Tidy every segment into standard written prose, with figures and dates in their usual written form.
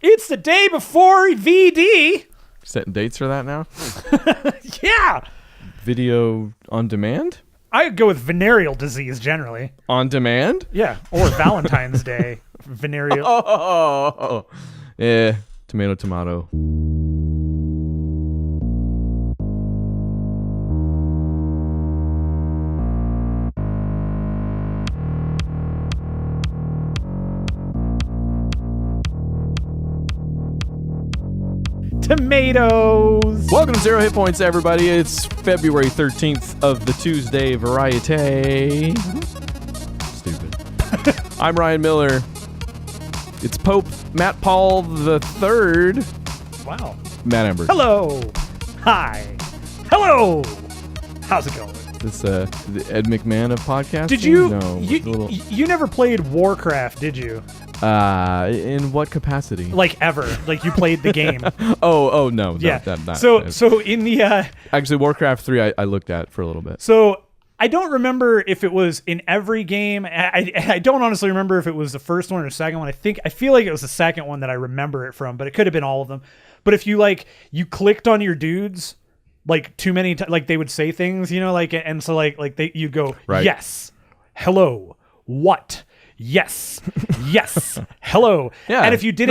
It's the day before VD. Setting dates for that now? Yeah. Video on demand? I go with venereal disease generally. On demand? Yeah. Or Valentine's Day. Venereal. Oh. Yeah. Tomato. Tomatoes. Welcome to Zero Hit Points, everybody. It's February 13th of the Tuesday variety. Stupid. I'm Ryan Miller. It's Pope Matt Paul the Third. Wow. Matt Amber. Hello. Hi. Hello. How's it going? This the Ed McMahon of podcasting? Did you? No. You never played Warcraft, did you? In what capacity? Like ever? Like you played the game? Oh no. Yeah. That, so in the actually Warcraft 3 I looked at for a little bit. So I don't remember if it was in every game. I don't honestly remember if it was the first one or the second one. I feel like it was the second one that I remember it from, but it could have been all of them. But if you clicked on your dudes like too many times, like they would say things, and so you'd go, right. Yes, hello, what? Yes, hello. Yeah. And if you did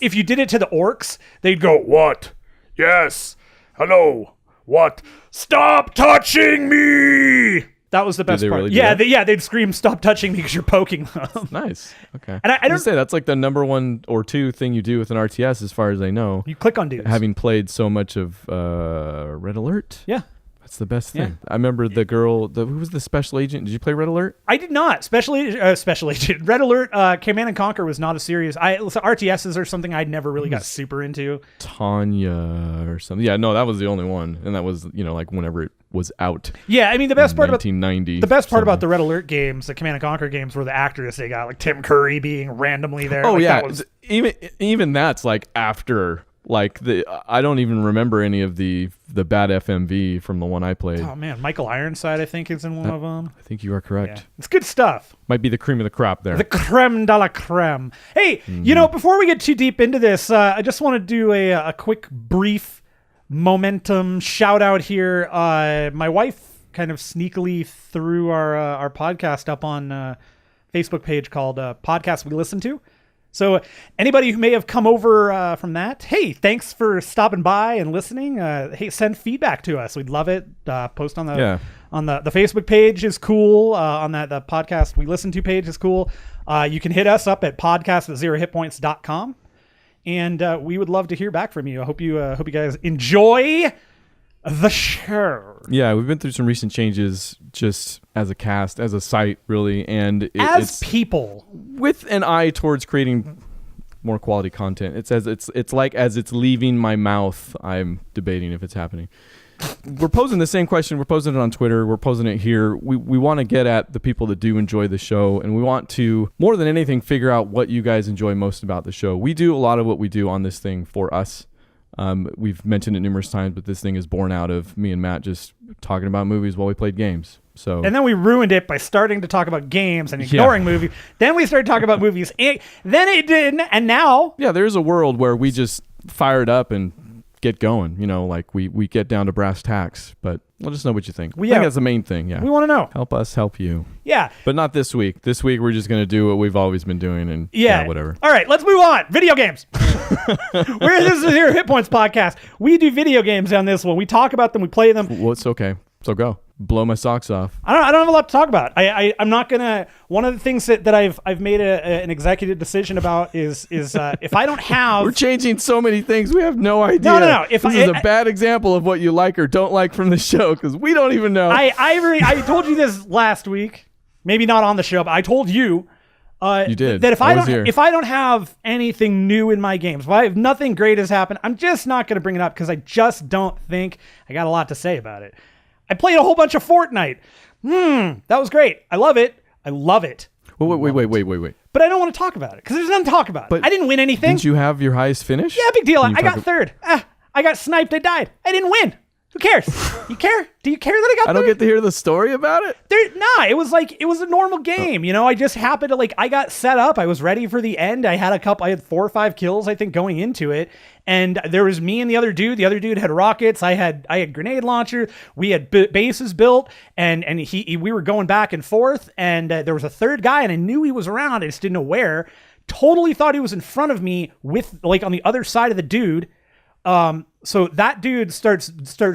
if you did it to the orcs, they'd go, what? Yes, hello, what? Stop touching me! That was the best part. Really they'd scream, "Stop touching me!" because you're poking them. Nice. Okay. And I don't say that's like the number one or two thing you do with an RTS, as far as I know. You click on dudes. Having played so much of Red Alert. Yeah. That's the best thing. Yeah. I remember the girl, who was the special agent? Did you play Red Alert? I did not. Special agent. Red Alert, Command and Conquer was not a series. RTSs are something I never really got super into. Tanya or something. Yeah, no, that was the only one. And that was, like whenever it was out. Yeah, I mean, the best part 1990. The best part about the Red Alert games, the Command and Conquer games, were the actors they got, like Tim Curry being randomly there. Oh, like, yeah. That was... Even that's like after... I don't even remember any of the bad FMV from the one I played. Oh man, Michael Ironside I think is in one of them. I think you are correct. Yeah. It's good stuff. Might be the cream of the crop there. The creme de la creme. Hey, before we get too deep into this, I just want to do a quick, brief momentum shout out here. My wife kind of sneakily threw our podcast up on Facebook page called Podcast We Listen To. So anybody who may have come over from that, hey, thanks for stopping by and listening. Hey, send feedback to us. We'd love it. Post on the Facebook page is cool. On the Podcast We Listen To page is cool. You can hit us up at podcast@0hitpoints.com. And we would love to hear back from you. I hope you guys enjoy the show. Yeah, we've been through some recent changes just as a cast, as a site, really, and it's people with an eye towards creating more quality content. It's like as it's leaving my mouth, I'm debating if it's happening. We're posing the same question. We're posing it on Twitter. We're posing it here. We want to get at the people that do enjoy the show, and we want to, more than anything, figure out what you guys enjoy most about the show. We do a lot of what we do on this thing for us. We've mentioned it numerous times, but this thing is born out of me and Matt just talking about movies while we played games. So, and then we ruined it by starting to talk about games and ignoring movies. Then we started talking about movies. And then it didn't. And now... Yeah, there's a world where we just fire it up and get going. We get down to brass tacks. But let us know what you think. I think that's the main thing, yeah. We want to know. Help us help you. Yeah. But not this week. This week we're just going to do what we've always been doing and whatever. All right, let's move on. Video games. This is your Hit Points podcast. We do video games on this one. We talk about them. We play them. Well, it's okay. So go. Blow my socks off. I don't have a lot to talk about. I'm not gonna. One of the things that I've made an executive decision about is if I don't have. We're changing so many things. We have no idea. No. This is a bad example of what you like or don't like from the show because we don't even know. I told you this last week. Maybe not on the show, but I told you. You did. That if I don't have anything new in my games, if nothing great has happened, I'm just not going to bring it up because I just don't think I got a lot to say about it. I played a whole bunch of Fortnite. That was great. I love it. Wait. But I don't want to talk about it because there's nothing to talk about. But I didn't win anything. Didn't you have your highest finish? Yeah, big deal. I got third. I got sniped. I died. I didn't win. Who cares? You care? Do you care that I got I don't get to hear the story about it. It was a normal game. You know, I just happened to I got set up. I was ready for the end. I had 4 or 5 kills, I think, going into it. And there was me and the other dude. The other dude had rockets. I had grenade launcher. We had bases built, and we were going back and forth. And there was a third guy, and I knew he was around. I just didn't know where. Totally thought he was in front of me with on the other side of the dude. So that dude starts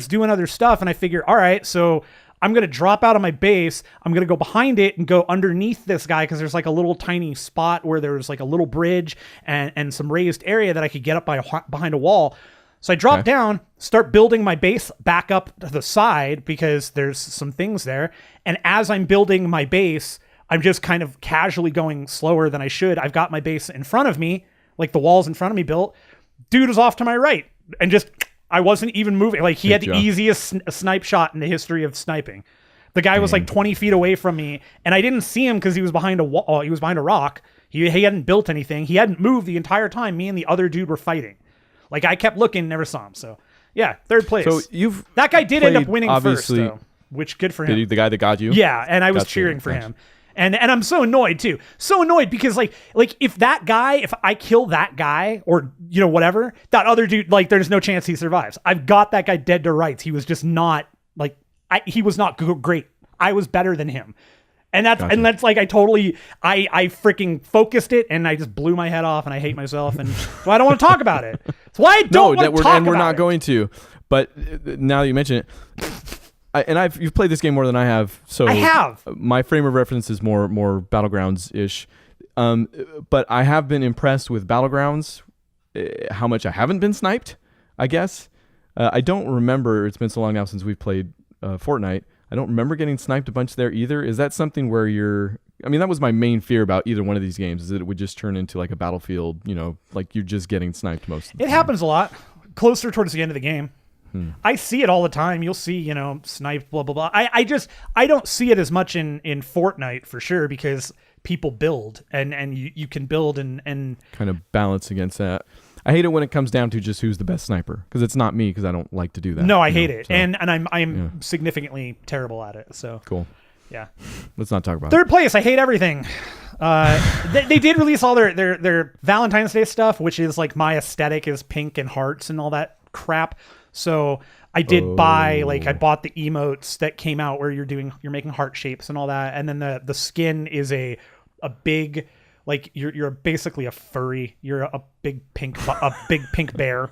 doing other stuff, and I figure, all right, so I'm going to drop out of my base. I'm going to go behind it and go underneath this guy, because there's a little tiny spot where there's a little bridge and some raised area that I could get up behind a wall. So I drop down, start building my base back up to the side, because there's some things there. And as I'm building my base, I'm just kind of casually going slower than I should. I've got my base in front of me, the walls in front of me built. Dude was off to my right, and I wasn't even moving. He had the easiest snipe shot in the history of sniping. The guy was 20 feet away from me, and I didn't see him because he was behind a wall. He was behind a rock. He hadn't built anything. He hadn't moved the entire time me and the other dude were fighting. I kept looking, never saw him. So yeah, 3rd place. So that guy did end up winning first, though, which good for him. The guy that got you? Yeah, and I was cheering for him. And I'm so annoyed too. So annoyed because if I kill that guy, or whatever, that other dude, there's no chance he survives. I've got that guy dead to rights. He was just not he was not great. I was better than him. And that's I freaking focused it, and I just blew my head off, and I hate myself, and so I don't want to talk about it. That's why I don't want to talk about it. And we're not going to. But now that you mention it, you've played this game more than I have, so I have. My frame of reference is more Battlegrounds-ish, but I have been impressed with Battlegrounds, how much I haven't been sniped, I guess. I don't remember, it's been so long now since we've played Fortnite, I don't remember getting sniped a bunch there either. Is that something where that was my main fear about either one of these games, is that it would just turn into a Battlefield, you're just getting sniped most of the time. It happens a lot, closer towards the end of the game. I see it all the time. You'll see, sniped, blah, blah, blah. I don't see it as much in Fortnite for sure, because people build and you can build and kind of balance against that. I hate it when it comes down to just who's the best sniper, because it's not me, because I don't like to do that. No, I hate it. So, and I'm significantly terrible at it. So cool. Yeah. Let's not talk about 3rd place. I hate everything. They did release all their Valentine's Day stuff, which is my aesthetic is pink and hearts and all that crap. So I did buy, I bought the emotes that came out where you're making heart shapes and all that. And then the skin is a big, you're basically a furry. You're a big pink bear.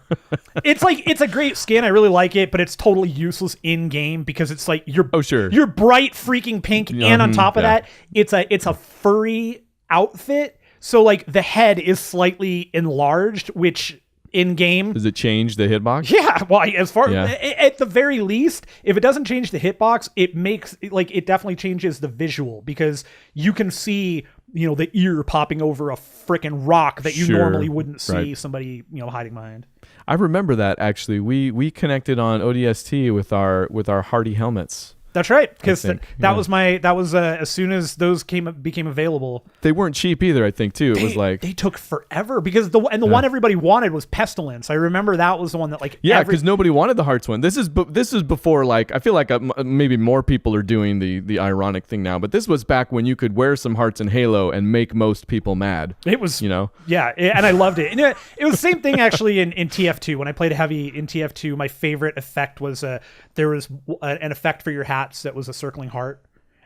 It's a great skin. I really like it, but it's totally useless in game, because it's you're bright freaking pink. And on top of that, it's a furry outfit. So the head is slightly enlarged, which in game, does it change the hitbox? Yeah, well, at the very least, if it doesn't change the hitbox, it makes it definitely changes the visual, because you can see the ear popping over a freaking rock that you normally wouldn't see somebody hiding behind. I remember that actually. We connected on ODST with our Hardy helmets. That's right, because that was as soon as those became available. They weren't cheap either, I think, too. It was they took forever, because the one everybody wanted was Pestilence. I remember that was the one that because nobody wanted the hearts one. This is before I feel like maybe more people are doing the ironic thing now, but this was back when you could wear some hearts in Halo and make most people mad. It was and I loved it. And it was the same thing actually in TF2. When I played heavy in TF2, my favorite effect was there was an effect for your hats that was a circling heart,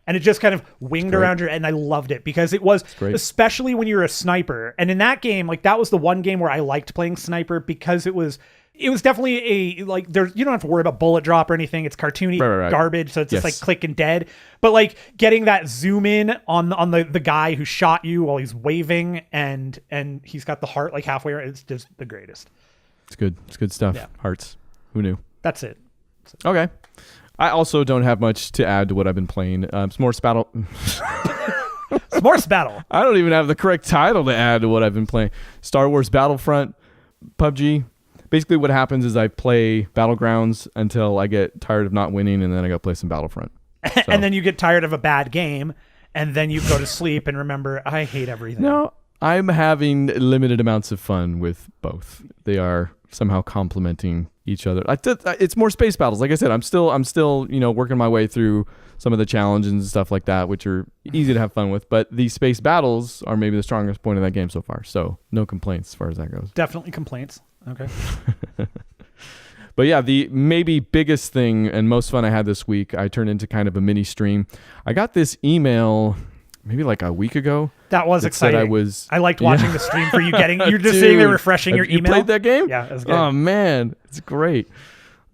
and it just kind of winged around your, and I loved it, because it was, especially when you're a sniper. And in that game, that was the one game where I liked playing sniper, because it was definitely a there, you don't have to worry about bullet drop or anything. It's cartoony garbage, so it's just click and dead. But getting that zoom in on the guy who shot you while he's waving, and he's got the heart halfway around, it's just the greatest. It's good stuff. Yeah. Hearts. Who knew? That's it. Okay. I also don't have much to add to what I've been playing. S'mores Battle. S'mores Battle. I don't even have the correct title to add to what I've been playing. Star Wars Battlefront, PUBG. Basically what happens is I play Battlegrounds until I get tired of not winning, and then I go play some Battlefront. And then you get tired of a bad game, and then you go to sleep and remember, I hate everything. No, I'm having limited amounts of fun with both. They are somehow complementing each other. It's more space battles. Like I said, I'm still working my way through some of the challenges and stuff like that, which are easy to have fun with. But the space battles are maybe the strongest point of that game so far. So no complaints as far as that goes. Definitely complaints. Okay. But yeah, the maybe biggest thing and most fun I had this week, I turned into kind of a mini stream. I got this email maybe like a week ago. That was exciting. I liked watching the stream for you getting. You're just sitting there refreshing your email. You played that game? Yeah, it was good. Oh man, it's great.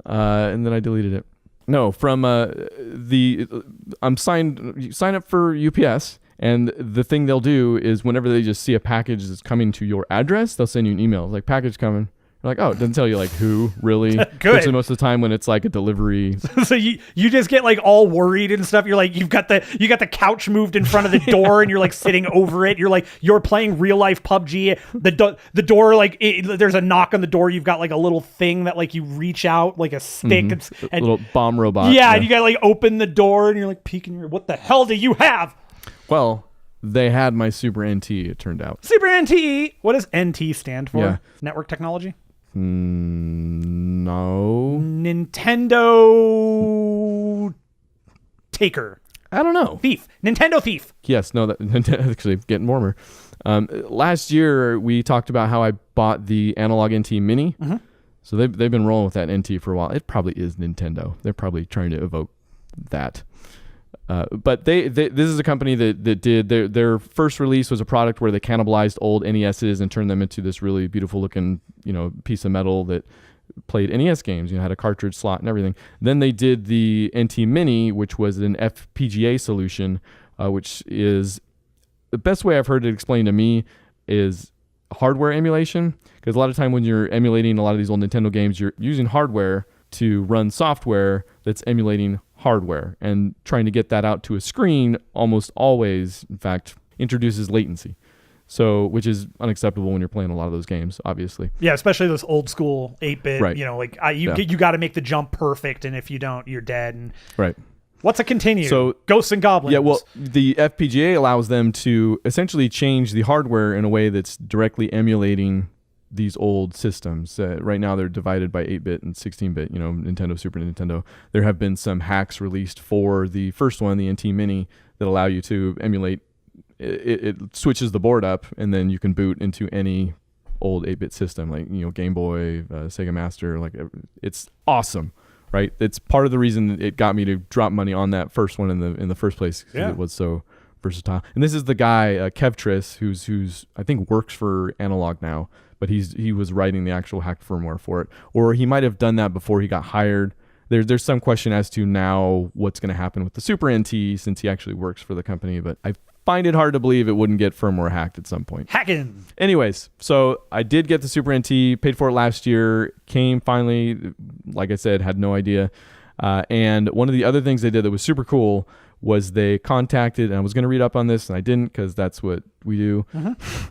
And then I deleted it. No, from I'm signed. You sign up for UPS, and the thing they'll do is whenever they just see a package that's coming to your address, they'll send you an email like package coming. You're like, oh, it doesn't tell you like who really. Good. Especially most of the time when it's like a delivery. So you just get like all worried and stuff. You're like, you got the couch moved in front of the door and you're like sitting over it. You're playing real life PUBG. The door there's a knock on the door. You've got like a little thing that like you reach out like a stick. Mm-hmm. A little bomb robot. Yeah, and you gotta like open the door and you're like peeking. What the hell do you have? Well, they had my Super NT. It turned out. Super NT. What does NT stand for? Yeah. Network technology. No. Nintendo taker. I don't know. Thief. Nintendo thief. Yes. No. That actually getting warmer. Last year we talked about how I bought the Analog NT Mini. Mm-hmm. So they've been rolling with that NT for a while. It probably is Nintendo. They're probably trying to evoke that. But this is a company that did their first release was a product where they cannibalized old NESs and turned them into this really beautiful looking piece of metal that played NES games. Had a cartridge slot and everything. Then they did the NT Mini, which was an FPGA solution, which is the best way I've heard it explained to me is hardware emulation. Because a lot of time when you're emulating a lot of these old Nintendo games, you're using hardware to run software that's emulating hardware, and trying to get that out to a screen almost always, in fact, introduces latency. So, which is unacceptable when you're playing a lot of those games, obviously. Yeah, especially those old school 8-bit, right. You got to make the jump perfect, and if you don't, you're dead. And right. What's a continue? So, Ghosts and Goblins. Yeah, well, the FPGA allows them to essentially change the hardware in a way that's directly emulating these old systems. Right now they're divided by 8-bit and 16-bit, Nintendo, Super Nintendo. There have been some hacks released for the first one, the NT Mini, that allow you to emulate. It switches the board up, and then you can boot into any old 8-bit system, like, Game Boy, Sega Master. Like, it's awesome, right? It's part of the reason that it got me to drop money on that first one in the first place, because it was so versatile. And this is the guy, Kevtris, who's I think works for Analog now, but he was writing the actual hacked firmware for it. Or he might have done that before he got hired. There's some question as to now what's going to happen with the Super NT, since he actually works for the company, but I find it hard to believe it wouldn't get firmware hacked at some point. Hacking. Anyways, so I did get the Super NT, paid for it last year, came finally, like I said, had no idea. And one of the other things they did that was super cool was they contacted, and I was going to read up on this, and I didn't, because that's what we do. Mm-hmm.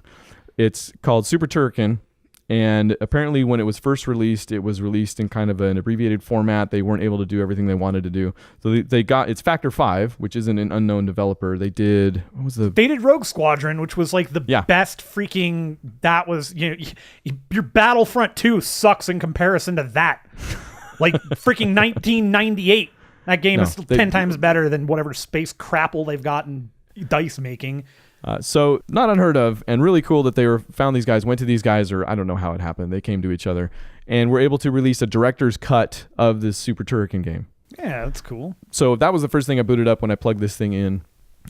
It's called Super Turrican, and apparently when it was first released, it was released in kind of an abbreviated format. They weren't able to do everything they wanted to do. So they got, it's Factor 5, which isn't an unknown developer. They did, what was the... They did Rogue Squadron, which was like the best freaking, that was, your Battlefront 2 sucks in comparison to that. Like freaking 1998. That game is 10 times better than whatever space crapple they've got in dice making. So not unheard of, and really cool that they found these guys, went to these guys, or I don't know how it happened. They came to each other and were able to release a director's cut of this Super Turrican game. Yeah, that's cool. So that was the first thing I booted up when I plugged this thing in.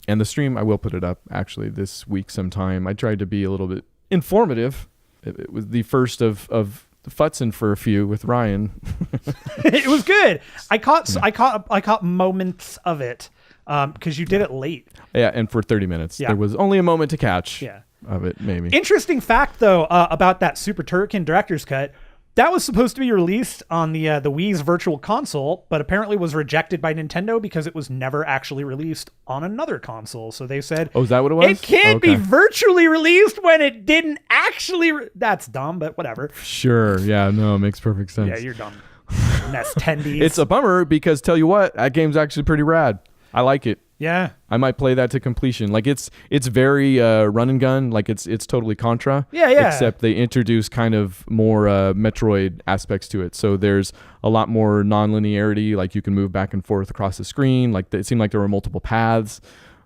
And the stream, I will put it up actually this week sometime. I tried to be a little bit informative. It was the first of futzing for a few with Ryan. It was good. I caught moments of it. Because you did it late. Yeah, and for 30 minutes. Yeah. There was only a moment to catch of it, maybe. Interesting fact, though, about that Super Turrican Director's Cut. That was supposed to be released on the Wii's Virtual Console, but apparently was rejected by Nintendo because it was never actually released on another console. So they said, "Oh, is that what it was? It can't be virtually released when it didn't actually." That's dumb, but whatever. Sure. Yeah. No, it makes perfect sense. Yeah, you're dumb. Nest tendies. It's a bummer because tell you what, that game's actually pretty rad. I like it. Yeah. I might play that to completion. Like it's very run and gun. Like it's totally Contra. Yeah. Except they introduce kind of more Metroid aspects to it. So there's a lot more non-linearity. Like you can move back and forth across the screen. Like it seemed like there were multiple paths.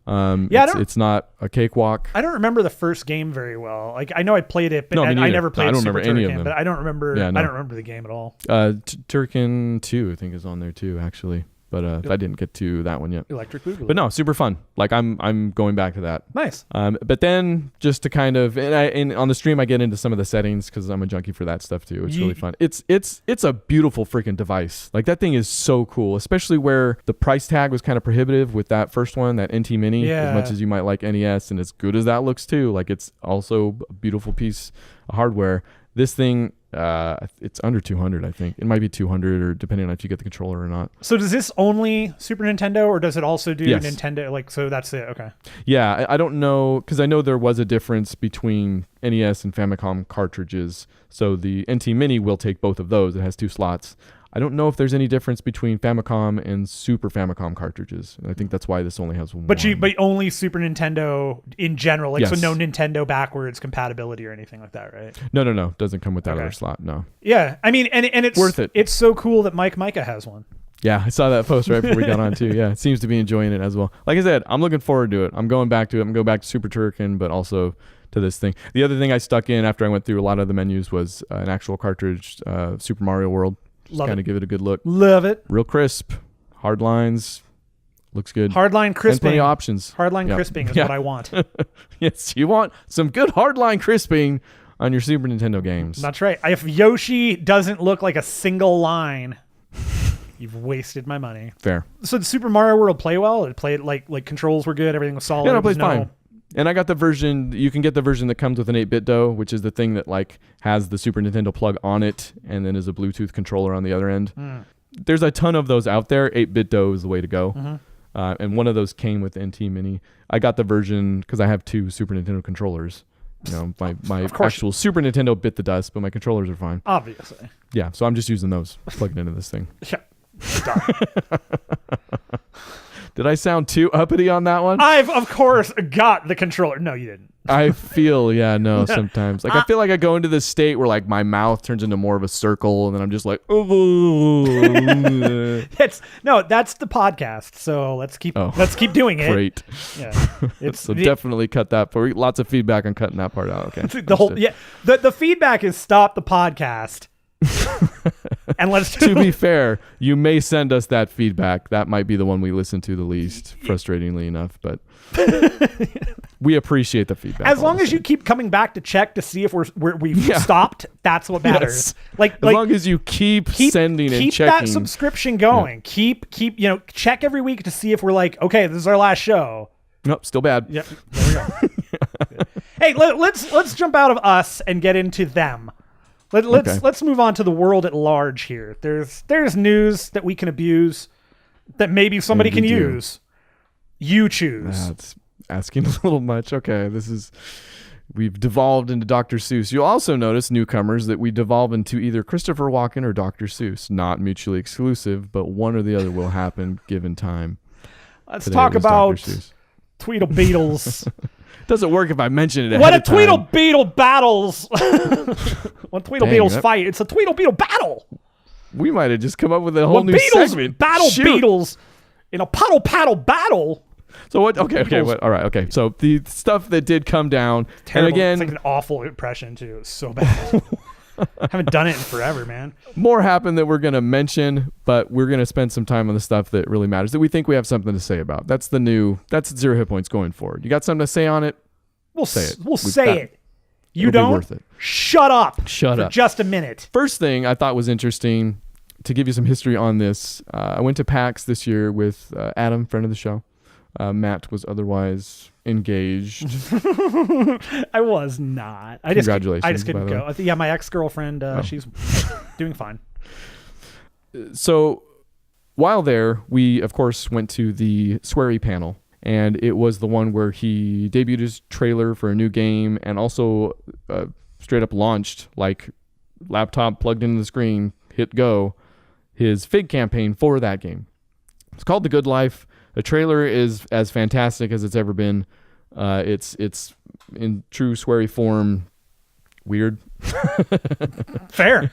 It's not a cakewalk. I don't remember the first game very well. Like I know I played it, but I never played. I don't Super remember any Turrican, of them. But I don't remember. Yeah, no. I don't remember the game at all. Turrican 2, I think, is on there too, actually. But I didn't get to that one yet. Electric Boogaloo. But no, super fun. Like I'm going back to that. Nice. But then just to kind of and on the stream I get into some of the settings because I'm a junkie for that stuff too. It's really fun. It's a beautiful freaking device. Like that thing is so cool, especially where the price tag was kind of prohibitive with that first one, that NT Mini. Yeah. As much as you might like NES, and as good as that looks too, like it's also a beautiful piece of hardware. This thing, it's under 200, I think. It might be 200, or depending on if you get the controller or not. So does this only Super Nintendo, or does it also do Yes. Nintendo? Like, so that's it. Okay. Yeah, I don't know, because I know there was a difference between NES and Famicom cartridges. So the NT Mini will take both of those. It has 2 slots. I don't know if there's any difference between Famicom and Super Famicom cartridges. And I think that's why this only has one. But only Super Nintendo in general, like Yes. so no Nintendo backwards compatibility or anything like that, right? No. Doesn't come with that Okay. other slot. No. Yeah, I mean, and it's Worth it. It's so cool that Micah has one. Yeah, I saw that post right before we got on too. Yeah, it seems to be enjoying it as well. Like I said, I'm looking forward to it. I'm going back to it. I'm going to go back to Super Turrican, but also to this thing. The other thing I stuck in after I went through a lot of the menus was an actual cartridge, Super Mario World. Just kind of give it a good look. Love it. Real crisp, hard lines, looks good. Hardline crisping. And plenty of options. Hardline crisping is what I want. Yes, you want some good hardline crisping on your Super Nintendo games. That's right. If Yoshi doesn't look like a single line, you've wasted my money. Fair. So the Super Mario World play well? It played like controls were good, everything was solid. Yeah, it plays fine. And I got the version, you can get the version that comes with an 8-bit DOE, which is the thing that like has the Super Nintendo plug on it and then is a Bluetooth controller on the other end. There's a ton of those out there. 8-bit DOE is the way to go. And one of those came with NT Mini. I got the version because I have 2 Super Nintendo controllers. You know, my actual Super Nintendo bit the dust, but my controllers are fine. Obviously. Yeah, so I'm just using those, plugging into this thing. Yeah. Did I sound too uppity on that one? I've, of course, got the controller. No, you didn't. I feel, sometimes. Like, I feel like I go into this state where, like, my mouth turns into more of a circle, and then I'm just like, that's the podcast. So let's keep doing it. Great. Yeah. So definitely cut that. Lots of feedback on cutting that part out. Okay. The feedback is stop the podcast. And let's to be fair, you may send us that feedback. That might be the one we listen to the least, frustratingly enough, but we appreciate the feedback. As long as you keep coming back to check to see if we've stopped, that's what matters. Yes. As long as you keep sending and checking. Keep that subscription going. Yeah. Keep check every week to see if we're like, okay, this is our last show. Nope, still bad. Yep. There we go. Hey, let's jump out of us and get into them. Let's move on to the world at large here. There's news that we can abuse, that maybe somebody can use. You choose. That's asking a little much. Okay, we've devolved into Dr. Seuss. You'll also notice, newcomers, that we devolve into either Christopher Walken or Dr. Seuss. Not mutually exclusive, but one or the other will happen given time. Let's talk about Tweedle Beetles. Doesn't work if I mention it ahead When a of time. Tweedle Beetle battles, when Tweedle Beetles fight, it's a Tweedle Beetle battle. We might have just come up with a whole new segment. Battle Beetles in a puddle paddle battle. So what? Okay. All right. Okay. So the stuff that did come down, terrible. And again, it's like an awful impression too. It's so bad. Haven't done it in forever, man. More happened that we're going to mention, but we're going to spend some time on the stuff that really matters, that we think we have something to say about. That's 0 hit points going forward. You got something to say on it? We'll say it. We'll say it. You It'll don't? Be worth it. Shut up. Shut for up. Just a minute. First thing I thought was interesting, to give you some history on this, I went to PAX this year with Adam, friend of the show. Matt was otherwise engaged. I was not. Congratulations. I just couldn't go. Yeah, my ex-girlfriend, she's doing fine. So while there, we, of course, went to the Swery panel. And it was the one where he debuted his trailer for a new game and also straight up launched, like laptop plugged into the screen, hit go, his Fig campaign for that game. It's called The Good Life. The trailer is as fantastic as it's ever been. It's in true sweary form, weird. Fair.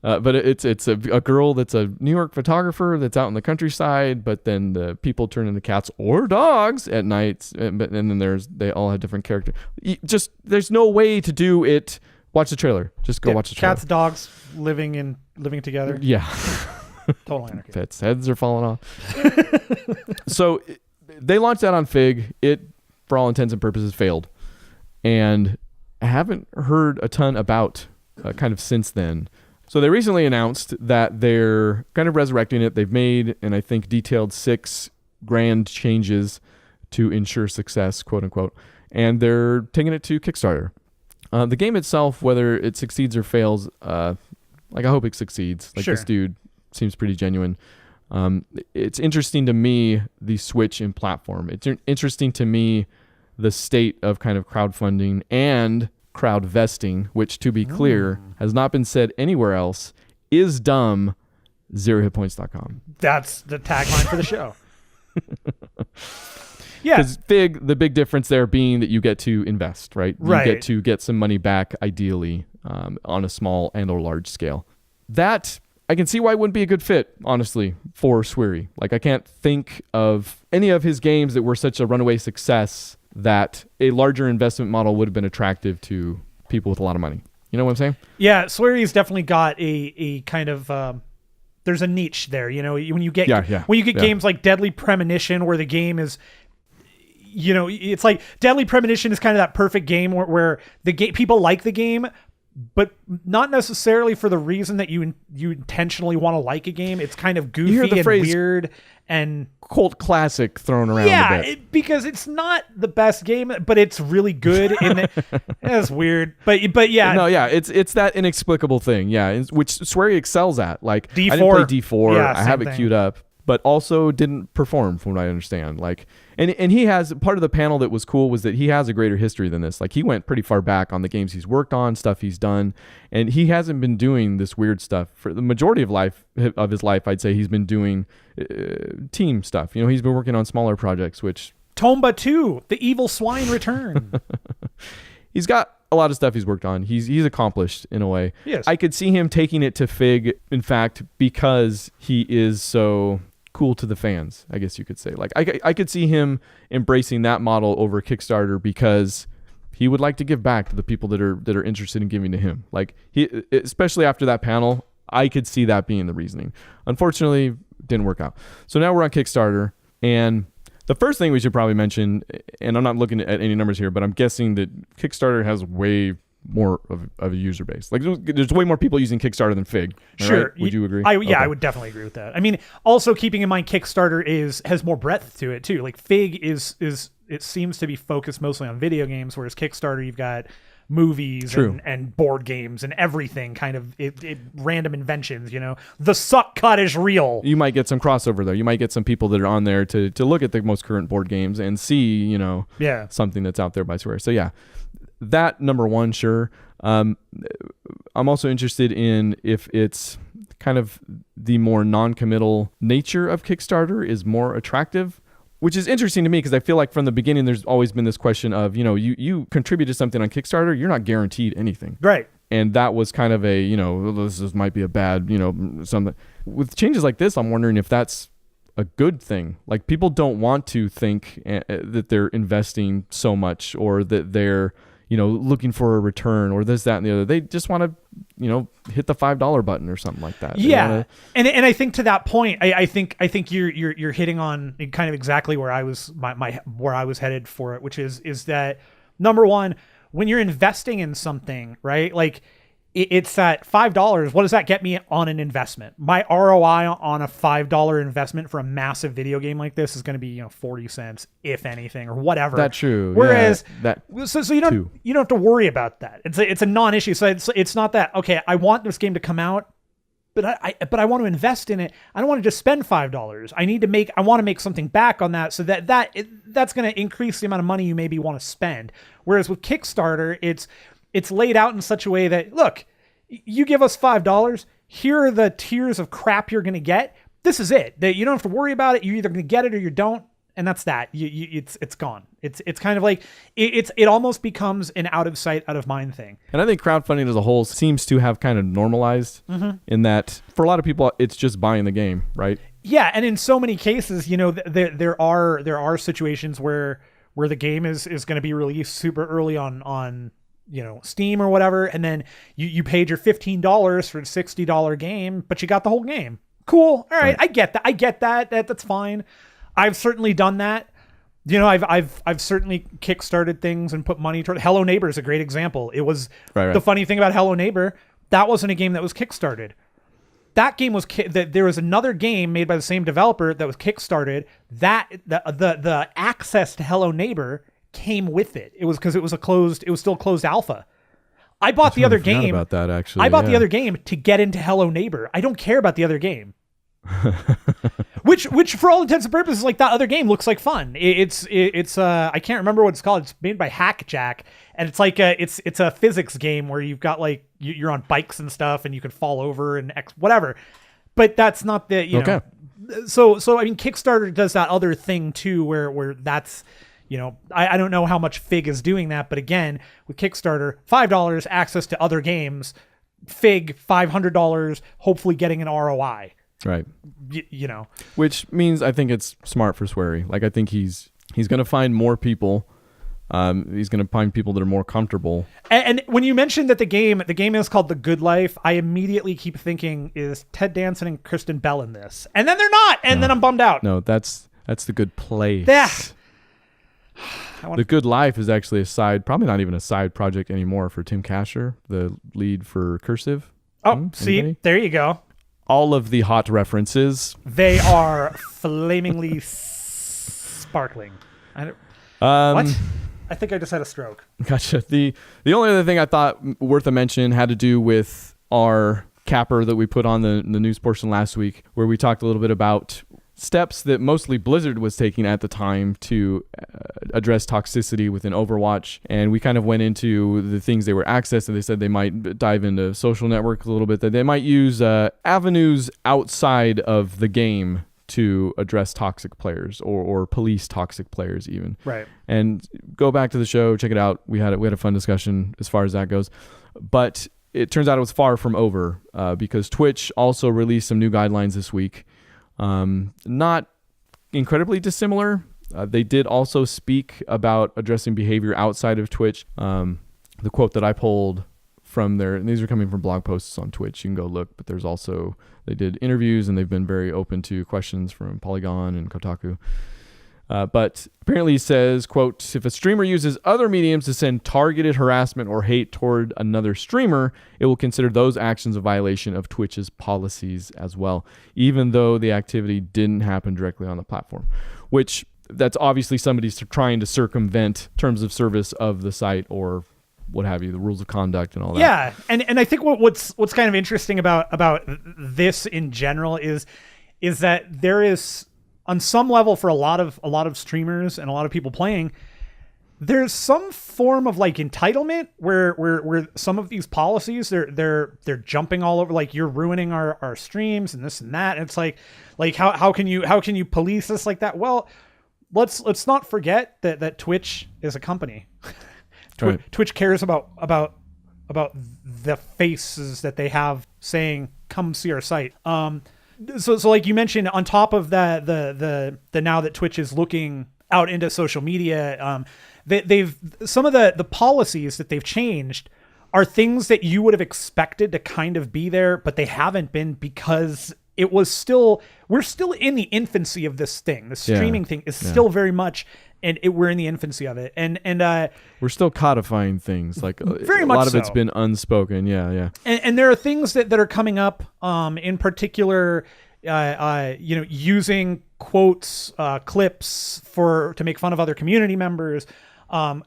But it's a girl that's a New York photographer that's out in the countryside, but then the people turn into cats or dogs at night, and then they all have different characters. There's no way to do it. Watch the trailer. Just go watch the trailer. Cats, dogs living together. Yeah. Total anarchy. Pets' heads are falling off. So they launched that on Fig. It, for all intents and purposes, failed. And I haven't heard a ton about kind of since then. So they recently announced that they're kind of resurrecting it. They've made, and I think detailed 6 grand changes to ensure success, quote unquote. And they're taking it to Kickstarter. The game itself, whether it succeeds or fails, I hope it succeeds. Like, this dude seems pretty genuine. It's interesting to me, the switch in platform. It's interesting to me, the state of kind of crowdfunding and crowd vesting, which, to be clear, has not been said anywhere else, is dumb. 0HITPOINTS.com. That's the tagline for the show. Yeah. Because Fig, the big difference there being that you get to invest, right? You get to get some money back, ideally, on a small and or large scale. That, I can see why it wouldn't be a good fit, honestly, for Swery. Like, I can't think of any of his games that were such a runaway success that a larger investment model would have been attractive to people with a lot of money. You know what I'm saying? Yeah, Swery's definitely got a kind of... there's a niche there, you know, when you get games like Deadly Premonition, where the game is... You know, it's like Deadly Premonition is kind of that perfect game where people like the game, but not necessarily for the reason that you intentionally want to like a game. It's kind of goofy and weird and cult classic thrown around. Yeah, a bit. Because it's not the best game, but it's really good. It's weird, but yeah, no, yeah, it's that inexplicable thing, yeah, which Swery excels at. Like, D4. I didn't play D4. Yeah, I have it queued up, but also didn't perform, from what I understand. Like, and he has part of the panel that was cool was that he has a greater history than this. Like, he went pretty far back on the games he's worked on, stuff he's done, and he hasn't been doing this weird stuff for the majority of his life. I'd say he's been doing team stuff. You know, he's been working on smaller projects, which Tomba 2, The Evil Swine Return. He's got a lot of stuff he's worked on. He's accomplished in a way. Yes. I could see him taking it to Fig, in fact, because he is so cool to the fans, I guess you could say. Like, I could see him embracing that model over Kickstarter because he would like to give back to the people that are interested in giving to him. Like, he, especially after that panel, I could see that being the reasoning. Unfortunately, didn't work out. So now we're on Kickstarter, and the first thing we should probably mention, and I'm not looking at any numbers here, but I'm guessing that Kickstarter has way more of a user base. Like, there's way more people using Kickstarter than Fig. Sure. Right? Would you agree? I would definitely agree with that. I mean, also keeping in mind Kickstarter has more breadth to it too. Like, Fig is it seems to be focused mostly on video games, whereas Kickstarter, you've got movies and board games and everything, kind of random inventions, you know. The suck cut is real. You might get some crossover though. You might get some people that are on there to look at the most current board games and see, you know, something that's out there by Swery. So yeah, that number one, sure. I'm also interested in if it's kind of the more non-committal nature of Kickstarter is more attractive, which is interesting to me because I feel like from the beginning there's always been this question of, you know, you contribute to something on Kickstarter, you're not guaranteed anything. Right. And that was kind of a, you know, this might be a bad, you know, something. With changes like this, I'm wondering if that's a good thing. Like, people don't want to think that they're investing so much or that they're, you know, looking for a return or this, that, and the other. They just want to, you know, hit the $5 button or something like that. Yeah. And I think to that point, I think you're hitting on kind of exactly where I was where I was headed for it, which is that, number one, when you're investing in something, right? Like, it's that $5. What does that get me on an investment? My ROI on a $5 investment for a massive video game like this is going to be, you know, 40 cents, if anything, or whatever. That's true. Whereas, yeah, so you don't have to worry about that. It's a non-issue. So it's not that, okay, I want this game to come out, but I want to invest in it. I don't want to just spend $5. I want to make something back on that, so that's going to increase the amount of money you maybe want to spend. Whereas with Kickstarter, it's laid out in such a way that, look, you give us $5, here are the tiers of crap you're going to get, this is it. That you don't have to worry about it. You're either going to get it or you don't. And that's that. It's gone. It's kind of like it almost becomes an out of sight, out of mind thing. And I think crowdfunding as a whole seems to have kind of normalized in that for a lot of people, it's just buying the game, right? Yeah, and in so many cases, there are situations where the game is going to be released super early on Steam or whatever, and then you paid your $15 for a $60 game, but you got the whole game. Cool. All right. I get that. That's fine. I've certainly done that. I've certainly kickstarted things and put money toward. Hello Neighbor is a great example. It was the funny thing about Hello Neighbor. That wasn't a game that was kickstarted. That game was there was another game made by the same developer that was kickstarted. That the access to Hello Neighbor came with it. It was because it was still closed alpha. I bought the other game. About that, actually. I bought the other game to get into Hello Neighbor. I don't care about the other game. which for all intents and purposes, like that other game looks like fun. It's I can't remember what it's called. It's made by Hackjack, and it's like it's a physics game where you've got like you're on bikes and stuff, and you can fall over and whatever. But that's not the know. So I mean, Kickstarter does that other thing too, where that's. I don't know how much Fig is doing that, but again, with Kickstarter, $5 access to other games, Fig $500, hopefully getting an ROI. Right. Which means I think it's smart for Swery. Like I think he's going to find more people. He's going to find people that are more comfortable. And when you mentioned that the game is called The Good Life, I immediately keep thinking, is Ted Danson and Kristen Bell in this? And then they're not. And then I'm bummed out. No, that's The Good Place. Yeah. The Good Life is actually probably not even a side project anymore for Tim Kasher, the lead for Cursive. Oh, see, there you go. All of the hot references. They are flamingly sparkling. What? I think I just had a stroke. Gotcha. The only other thing I thought worth a mention had to do with our capper that we put on the news portion last week, where we talked a little bit about steps that mostly Blizzard was taking at the time to address toxicity within Overwatch. And we kind of went into the things they were accessing. They said they might dive into social networks a little bit, that they might use avenues outside of the game to address toxic players or police toxic players even. Right. And go back to the show, check it out. We had a fun discussion as far as that goes. But it turns out it was far from over because Twitch also released some new guidelines this week. Not incredibly dissimilar. They did also speak about addressing behavior outside of Twitch. The quote that I pulled from there, and these are coming from blog posts on Twitch, you can go look, but there's also, they did interviews and they've been very open to questions from Polygon and Kotaku. But apparently he says, quote, if a streamer uses other mediums to send targeted harassment or hate toward another streamer, it will consider those actions a violation of Twitch's policies as well, even though the activity didn't happen directly on the platform, which that's obviously somebody's trying to circumvent terms of service of the site or what have you, the rules of conduct and all that. Yeah. And I think what's kind of interesting about this in general is that there is, on some level, for a lot of streamers and a lot of people playing, there's some form of like entitlement where some of these policies they're jumping all over, like you're ruining our streams and this and that. And it's like how can you police this like that? Well, let's not forget that Twitch is a company. Right. Twitch cares about the faces that they have saying, come see our site. So like you mentioned, on top of that, the now that Twitch is looking out into social media, they've some of the policies that they've changed are things that you would have expected to kind of be there, but they haven't been because we're still in the infancy of this thing. The streaming thing is still very much, and we're in the infancy of it, and we're still codifying things. Like very a much lot of so. it's been unspoken. Yeah. And there are things that are coming up, in particular, using quotes, clips to make fun of other community members,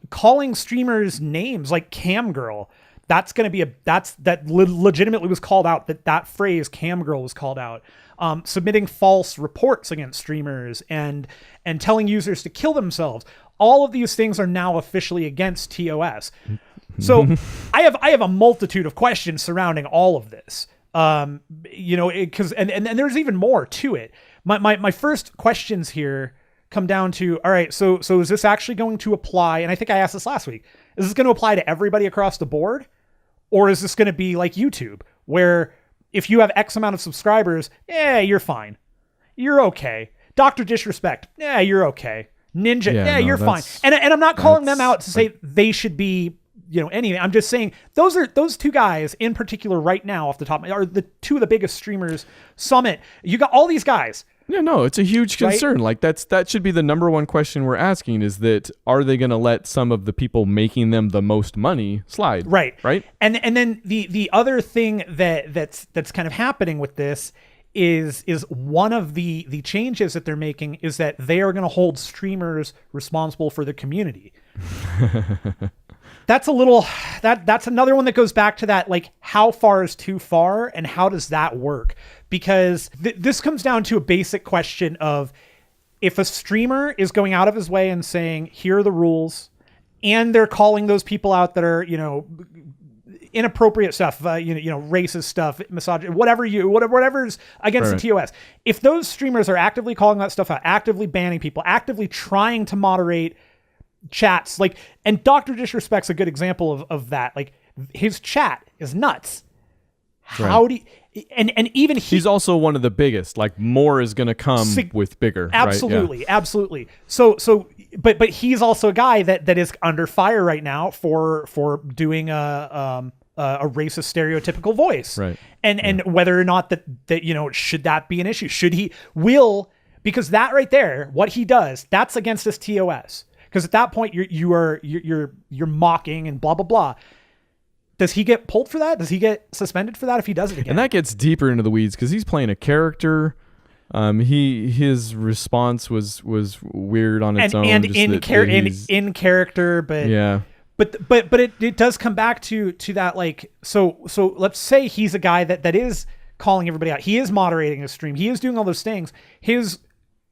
calling streamers names like Cam Girl. That's going to be that legitimately was called out. That phrase Cam Girl was called out. Submitting false reports against streamers and telling users to kill themselves. All of these things are now officially against TOS. So I have a multitude of questions surrounding all of this. Because and there's even more to it. My first questions here come down to, all right, so is this actually going to apply? And I think I asked this last week. Is this going to apply to everybody across the board? Or is this going to be like YouTube, where if you have X amount of subscribers, you're fine. You're okay. Dr. Disrespect, you're okay. Ninja, you're fine. And I'm not calling them out to say they should be, anything. I'm just saying those two guys in particular right now off the top are the two of the biggest streamers. Summit, you got all these guys. Yeah, no, it's a huge concern. Right? Like that should be the number one question we're asking, is that are they going to let some of the people making them the most money slide? Right. And then the other thing that's kind of happening with this is one of the changes that they're making is that they are going to hold streamers responsible for the community. That's that's another one that goes back to that, like, how far is too far and how does that work? Because this comes down to a basic question of, if a streamer is going out of his way and saying, here are the rules, and they're calling those people out that are, inappropriate stuff, racist stuff, misogyny, whatever's against the TOS. If those streamers are actively calling that stuff out, actively banning people, actively trying to moderate chats, like, and Dr. Disrespect's a good example of that. Like, his chat is nuts. How do you, and even he's also one of the biggest, like, more is going to come with bigger. Absolutely. Right? Yeah. Absolutely. But he's also a guy that is under fire right now for doing a racist stereotypical voice. Right. And whether or not that should that be an issue? Because that right there, what he does, that's against his TOS. Because at that point you're mocking and blah blah blah. Does he get pulled for that? Does he get suspended for that if he does it again? And that gets deeper into the weeds because he's playing a character. His response was weird on its own. And in character, but yeah. But it does come back to that, like, so let's say he's a guy that is calling everybody out. He is moderating his stream. He is doing all those things. His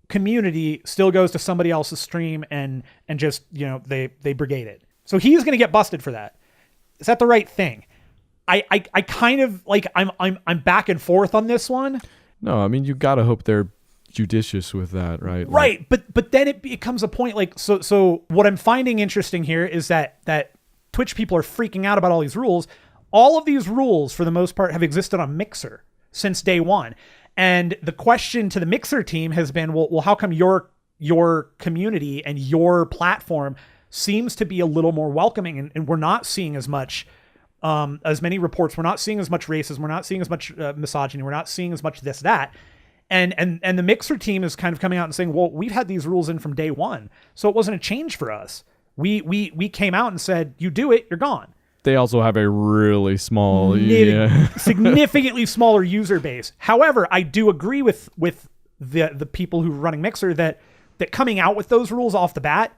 community still goes to somebody else's stream and just, they brigade it. So he's going to get busted for that. Is that the right thing? I kind of, like, I'm back and forth on this one. No, I mean, you got to hope they're judicious with that, right? Right. But then it becomes a point, like, so what I'm finding interesting here is that Twitch people are freaking out about all these rules. All of these rules, for the most part, have existed on Mixer since day one. And the question to the Mixer team has been, well, how come your community and your platform seems to be a little more welcoming, and we're not seeing as much, as many reports. We're not seeing as much racism. We're not seeing as much misogyny. We're not seeing as much this, that. And the Mixer team is kind of coming out and saying, well, we've had these rules in from day one, so it wasn't a change for us. We came out and said, you do it, you're gone. They also have a really small, significantly smaller user base. However, I do agree with the people who are running Mixer that coming out with those rules off the bat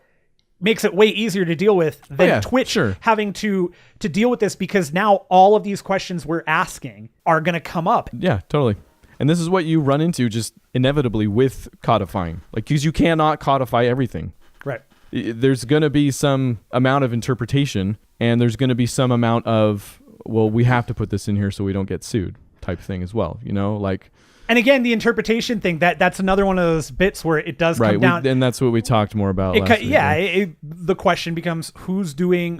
makes it way easier to deal with than Twitch having to deal with this, because now all of these questions we're asking are going to come up. Yeah, totally. And this is what you run into just inevitably with codifying, like, because you cannot codify everything. Right. There's going to be some amount of interpretation, and there's going to be some amount of, well, we have to put this in here so we don't get sued type thing as well, like. And again, the interpretation thing, that's another one of those bits where it does come down. And that's what we talked more about last week. Yeah, the question becomes, who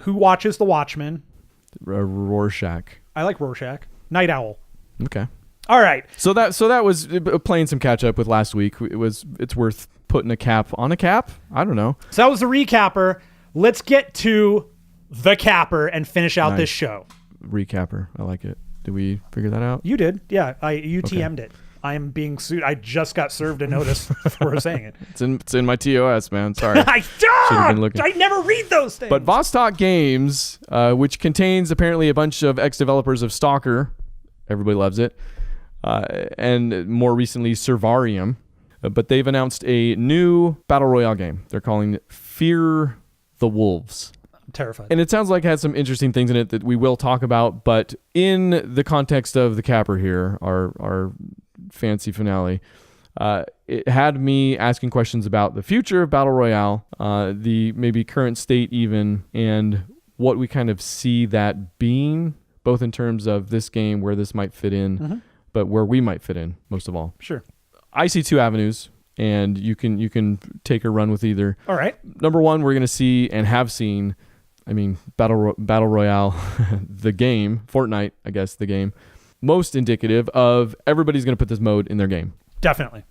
watches The Watchmen? Rorschach. I like Rorschach. Night Owl. Okay. All right. So that was playing some catch up with last week. It's worth putting a cap on a cap. I don't know. So that was the recapper. Let's get to the capper and finish out this show. Recapper. I like it. Did we figure that out? You did. Yeah. You TM'd it. I am being sued. I just got served a notice for saying it. It's in my TOS, man. Sorry. I never read those things. But Vostok Games, which contains apparently a bunch of ex-developers of Stalker, everybody loves it, and more recently Servarium, but they've announced a new Battle Royale game. They're calling it Fear the Wolves. I'm terrified. And it sounds like it has some interesting things in it that we will talk about, but in the context of the capper here, our fancy finale, it had me asking questions about the future of Battle Royale, the maybe current state even, and what we kind of see that being both in terms of this game, where this might fit in, but where we might fit in most of all. Sure. I see two avenues, and you can take a run with either. All right. Number one, we're going to see and have seen, Battle Royale, the game, Fortnite, I guess, the game, most indicative of everybody's going to put this mode in their game. Definitely.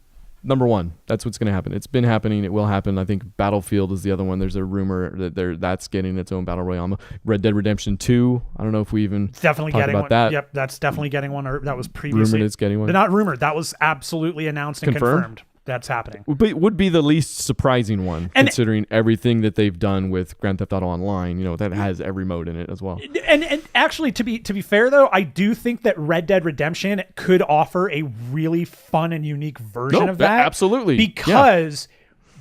Number one, that's what's going to happen. It's been happening. It will happen. I think Battlefield is the other one. There's a rumor that that's getting its own Battle Royale. Red Dead Redemption 2. I don't know if we even definitely talked getting about one. that. Yep, that's definitely getting one. Or that was previously Rumored it's getting one. Not rumored. That was absolutely announced and confirmed. That's happening. Would be the least surprising one, considering everything that they've done with Grand Theft Auto Online. That has every mode in it as well. And actually, to be fair though, I do think that Red Dead Redemption could offer a really fun and unique version of that. Absolutely, because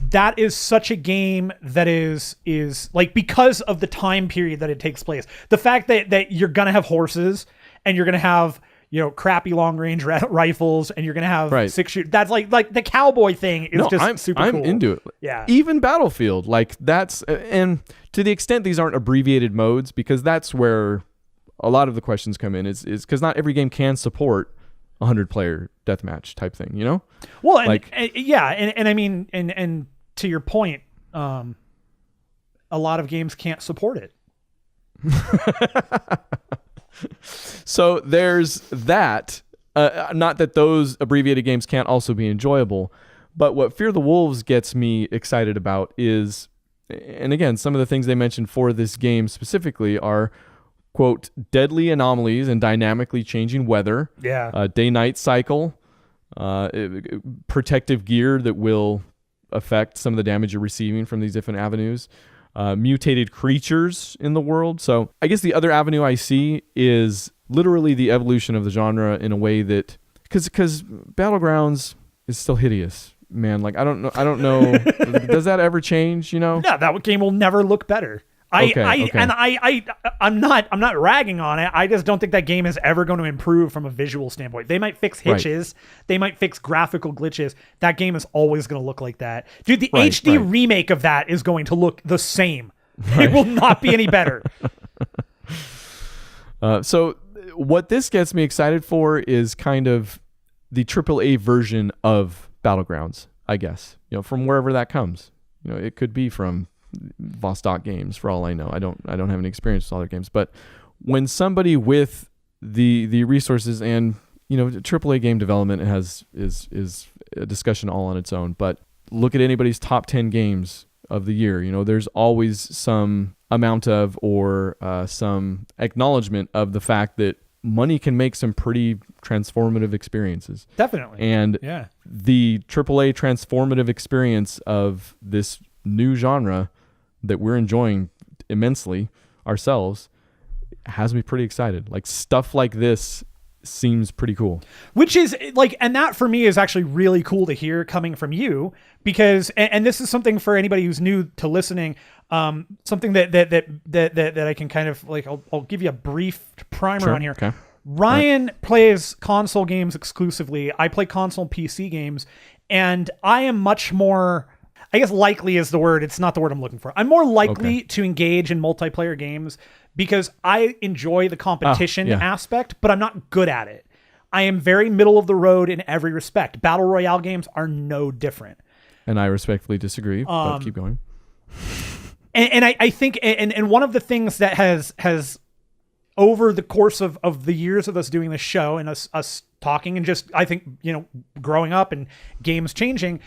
that is such a game that is like, because of the time period that it takes place. The fact that you're gonna have horses and you're gonna have crappy long range rifles, and you're gonna have six shoot. That's like the cowboy thing is super cool. I'm into it. Yeah. Even Battlefield, like that's, and to the extent these aren't abbreviated modes, because that's where a lot of the questions come in. Is because not every game can support 100-player deathmatch type thing. Well, and to your point, a lot of games can't support it. So there's that. Not that those abbreviated games can't also be enjoyable, but what Fear the Wolves gets me excited about is, and again, some of the things they mentioned for this game specifically are, quote, deadly anomalies and dynamically changing weather, day-night cycle, protective gear that will affect some of the damage you're receiving from these different avenues, mutated creatures in the world. So I guess the other avenue I see is literally the evolution of the genre in a way that, because Battlegrounds is still hideous, man. Like I don't know. Does that ever change? No, that game will never look better. I'm not ragging on it. I just don't think that game is ever going to improve from a visual standpoint. They might fix hitches, they might fix graphical glitches. That game is always going to look like that. Dude, the HD remake of that is going to look the same. It will not be any better. So what this gets me excited for is kind of the AAA version of Battlegrounds, I guess. From wherever that comes. It could be from Vostok Games, for all I know. I don't have any experience with other games, but when somebody with the resources and AAA game development is a discussion all on its own. But look at anybody's top 10 games of the year. There's always some amount of or some acknowledgement of the fact that money can make some pretty transformative experiences. Definitely. And the AAA transformative experience of this new genre that we're enjoying immensely ourselves has me pretty excited. Like stuff like this seems pretty cool. Which is like, and that for me is actually really cool to hear coming from you, because, and this is something for anybody who's new to listening, something that I can kind of like, I'll give you a brief primer on here. Okay. Ryan plays console games exclusively. I play console and PC games, and I am much more, I guess likely is the word. It's not the word I'm looking for. I'm more likely to engage in multiplayer games because I enjoy the competition aspect, but I'm not good at it. I am very middle of the road in every respect. Battle Royale games are no different. And I respectfully disagree, but keep going. And I think, and one of the things that has over the course of the years of us doing this show and us talking and just, I think, growing up and games changing,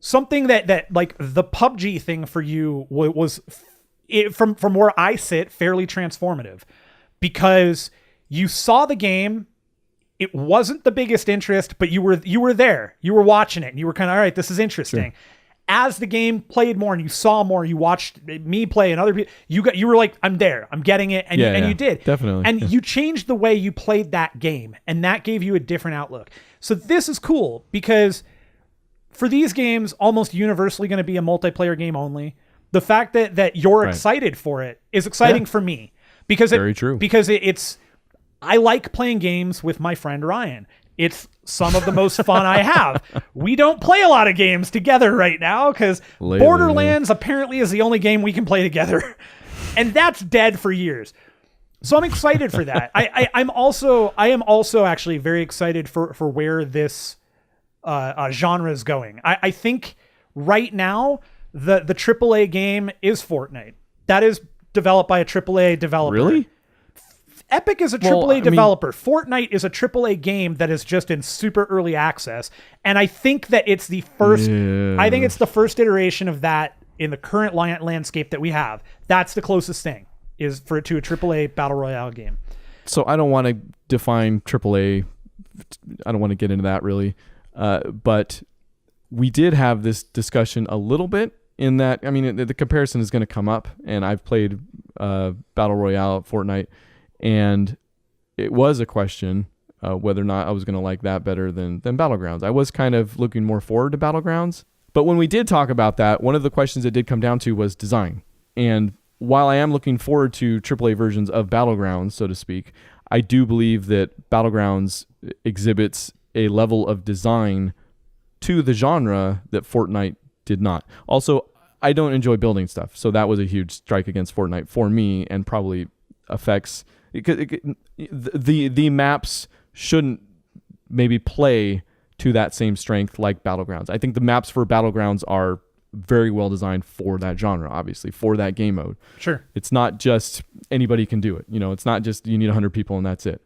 something that like the PUBG thing for you was from where I sit fairly transformative, because you saw the game. It wasn't the biggest interest, but you were there, you were watching it, and you were kind of, all right, this is interesting. Sure. As the game played more and you saw more, you watched me play and other people, you were like, I'm there, I'm getting it. And you did. Definitely. And you changed the way you played that game, and that gave you a different outlook. So this is cool because for these games, almost universally going to be a multiplayer game only. The fact that you're excited for it is exciting for me, because very true. Because it's, I like playing games with my friend Ryan. It's some of the most fun I have. We don't play a lot of games together right now because Borderlands apparently is the only game we can play together. And that's dead for years. So I'm excited for that. I am also actually very excited for where this genre is going. I think right now the AAA game is Fortnite. That is developed by a AAA developer. Really? Epic is a AAA developer. Fortnite is a AAA game that is just in super early access, and I think that it's the first. Yeah. I think it's the first iteration of that in the current landscape that we have. That's the closest thing is to a AAA battle royale game. So I don't want to define AAA. I don't want to get into that really, but we did have this discussion a little bit. In that, I mean, the comparison is going to come up, and I've played battle royale at Fortnite. And it was a question whether or not I was going to like that better than Battlegrounds. I was kind of looking more forward to Battlegrounds. But when we did talk about that, one of the questions it did come down to was design. And while I am looking forward to AAA versions of Battlegrounds, so to speak, I do believe that Battlegrounds exhibits a level of design to the genre that Fortnite did not. Also, I don't enjoy building stuff. So that was a huge strike against Fortnite for me, and probably affects... The maps shouldn't maybe play to that same strength like Battlegrounds. I think the maps for Battlegrounds are very well designed for that genre, obviously, for that game mode. Sure. It's not just anybody can do it. You know, it's not just you need 100 people and that's it.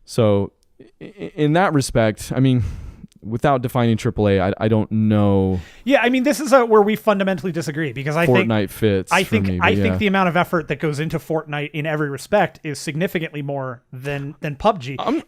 So in that respect, I mean, without defining AAA, I don't know. Yeah, I mean, this is where we fundamentally disagree, because I think Fortnite fits. I think the amount of effort that goes into Fortnite in every respect is significantly more than PUBG. I'm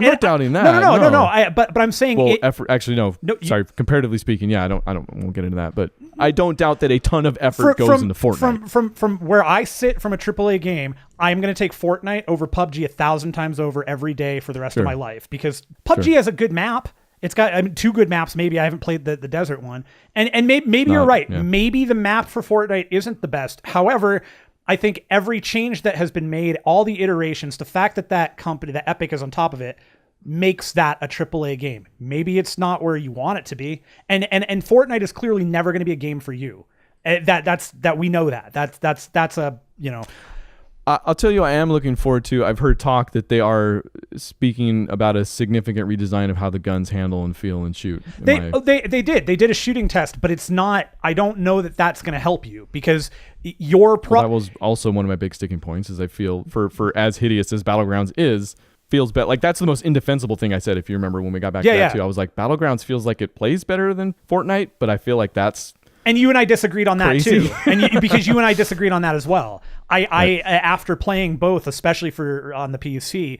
not doubting that. No. But I'm saying, effort. Actually, no. Sorry. Comparatively speaking, yeah, I won't get into that, but I don't doubt that a ton of effort goes into Fortnite. From where I sit from a AAA game, I'm going to take Fortnite over PUBG 1,000 times over every day for the rest of my life, because PUBG has a good map. It's got two good maps. Maybe I haven't played the desert one. And maybe you're right. Yeah. Maybe the map for Fortnite isn't the best. However, I think every change that has been made, all the iterations, the fact that company, that Epic is on top of it, makes that a AAA game. Maybe it's not where you want it to be. And Fortnite is clearly never going to be a game for you. That we know that. That's a, you know... I'll tell you, I am looking forward to. I've heard talk that they are speaking about a significant redesign of how the guns handle and feel and shoot. They did a shooting test, but it's not. I don't know that that's going to help you, because your that was also one of my big sticking points. Is I feel for as hideous as Battlegrounds feels better. Like, that's the most indefensible thing I said. If you remember when we got back to that too, I was like, Battlegrounds feels like it plays better than Fortnite, but I feel like that's. And you and I disagreed on that too, because you and I disagreed on that as well. I after playing both, especially on the PC,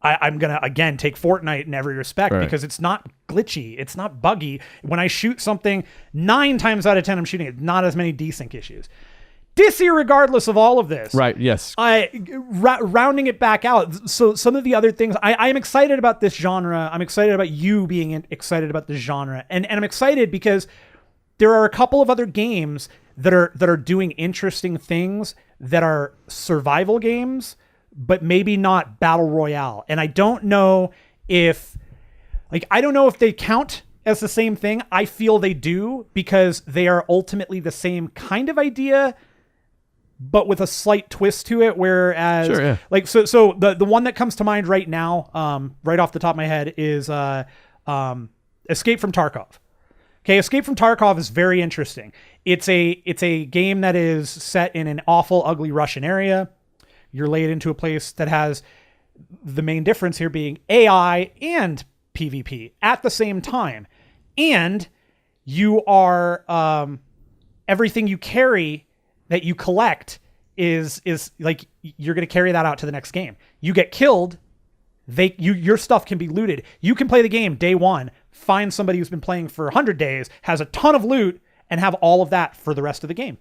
I'm gonna again take Fortnite in every respect, because it's not glitchy, it's not buggy. When I shoot something, 9 times out of 10 I'm shooting it. Not as many desync issues. Regardless of all of this, right? Yes. Rounding it back out. So some of the other things, I'm excited about this genre. I'm excited about you being excited about this genre, and I'm excited because there are a couple of other games that are doing interesting things that are survival games, but maybe not battle royale. And I don't know if they count as the same thing. I feel they do, because they are ultimately the same kind of idea, but with a slight twist to it. Whereas, so the one that comes to mind right now, right off the top of my head, is Escape from Tarkov. Okay, Escape from Tarkov is very interesting. It's a game that is set in an awful, ugly Russian area. You're laid into a place that has the main difference here being AI and PvP at the same time. And you are everything you carry that you collect is like, you're going to carry that out to the next game. You get killed, your stuff can be looted. You can play the game day one, find somebody who's been playing for 100 days, has a ton of loot, and have all of that for the rest of the game.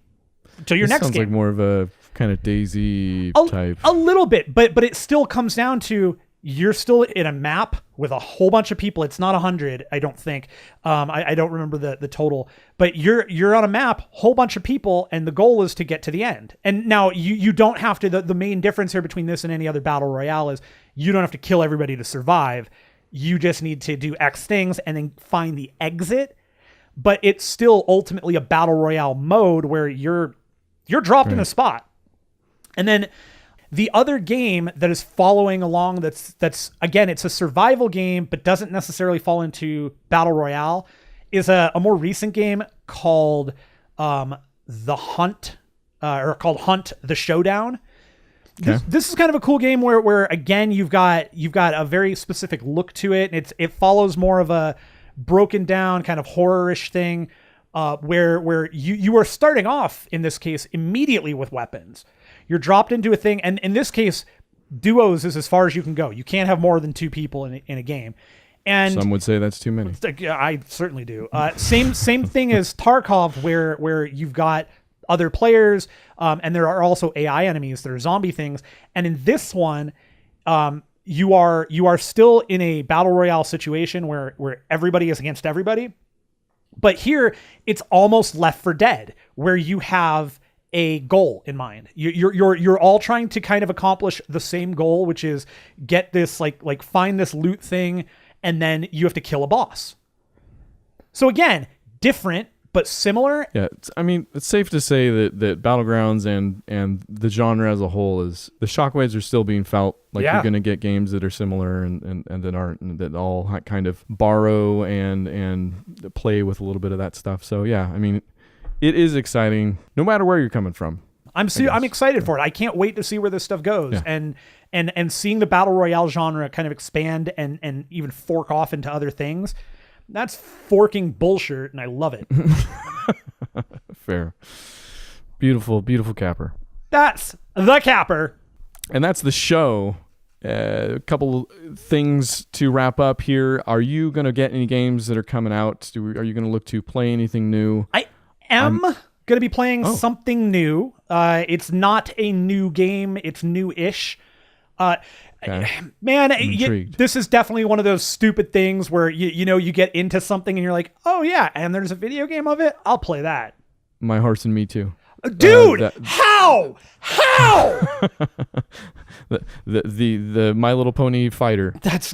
To your next game. Sounds like more of a kind of DayZ type. A little bit, but it still comes down to, you're still in a map with a whole bunch of people. It's not 100, I don't think. I don't remember the total, but you're on a map, whole bunch of people, and the goal is to get to the end. And now you don't have to. The main difference here between this and any other battle royale is you don't have to kill everybody to survive. You just need to do X things and then find the exit. But it's still ultimately a battle royale mode where you're dropped in a spot. And then The other game that is following along, that's again, it's a survival game, but doesn't necessarily fall into Battle Royale, is a more recent game called The Hunt, or called Hunt the Showdown. Okay. This is kind of a cool game where again, you've got a very specific look to it. It follows more of a broken down kind of horror-ish thing, where you are starting off, in this case, immediately with weapons. You're dropped into a thing, and in this case, duos is as far as you can go. You can't have more than 2 people in a game. And some would say that's too many. I certainly do. Same thing as Tarkov, where you've got other players, and there are also AI enemies. There are zombie things, and in this one, you are still in a battle royale situation where everybody is against everybody. But here, it's almost Left 4 Dead, where you have a goal in mind. You're all trying to kind of accomplish the same goal, which is get this like find this loot thing, and then you have to kill a boss. So again, different but similar. Yeah, it's safe to say that Battlegrounds and the genre as a whole is, the shockwaves are still being felt. Like, you're going to get games that are similar and that aren't, and that all kind of borrow and play with a little bit of that stuff. So yeah, I mean, it is exciting no matter where you're coming from. I'm excited for it. I can't wait to see where this stuff goes. Yeah. And seeing the battle royale genre kind of expand and even fork off into other things. That's forking bullshit, and I love it. Fair. Beautiful, beautiful capper. That's the capper. And that's the show. A couple things to wrap up here. Are you going to get any games that are coming out? Are you going to look to play anything new? I am going to be playing something new. It's not a new game. It's new-ish. Okay. Man, this is definitely one of those stupid things where you get into something and you're like, oh yeah, and there's a video game of it. I'll play that. My Horse and Me Too. Dude, how? the My Little Pony fighter. That's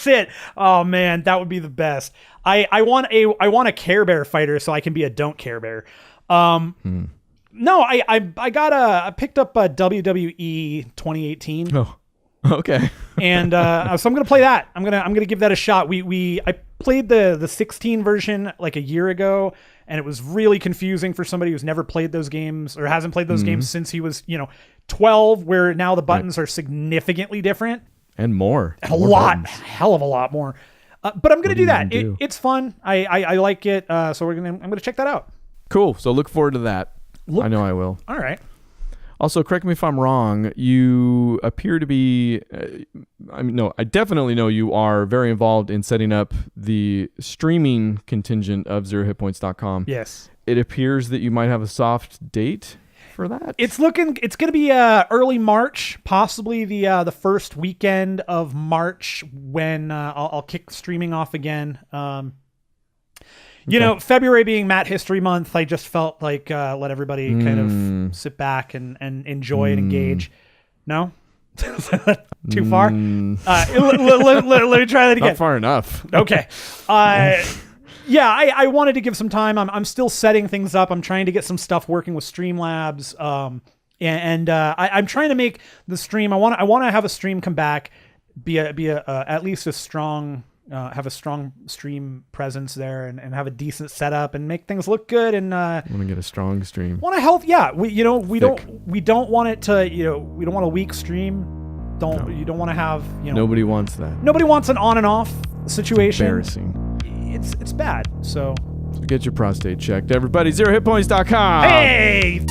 it. Oh man, that would be the best. I want a Care Bear fighter so I can be a Don't Care Bear. No, I picked up a WWE 2018. Oh, okay. And so I'm gonna play that. I'm gonna give that a shot. I played the 16 version like a year ago, and it was really confusing for somebody who's never played those games or hasn't played those games since he was 12. Where now the buttons are signicantly different and more, and hell of a lot more. But I'm gonna do that. It's fun. I like it. So I'm gonna check that out. Cool. So look forward to that. I know I will. All right. Also, correct me if I'm wrong. You appear to be, I definitely know you are very involved in setting up the streaming contingent of 0HITPOINTS.com. Yes. It appears that you might have a soft date for that. It's going to be early March, possibly the first weekend of March when I'll kick streaming off again. February being Matt History Month, I just felt like let everybody kind of sit back and enjoy and engage. No? Too far? Let me try that again. Not far enough. Okay. Yeah, I wanted to give some time. I'm still setting things up. I'm trying to get some stuff working with Streamlabs. I'm trying to make the stream. I want to have a stream come back, be at least a strong. Have a strong stream presence there and have a decent setup and make things look good and want to get a strong stream. Want to help? Yeah, we don't want it to we don't want a weak stream. You don't want to have Nobody wants that. Nobody wants an on and off situation. Embarrassing. It's bad. So get your prostate checked, everybody. 0HITPOINTS.com. Hey.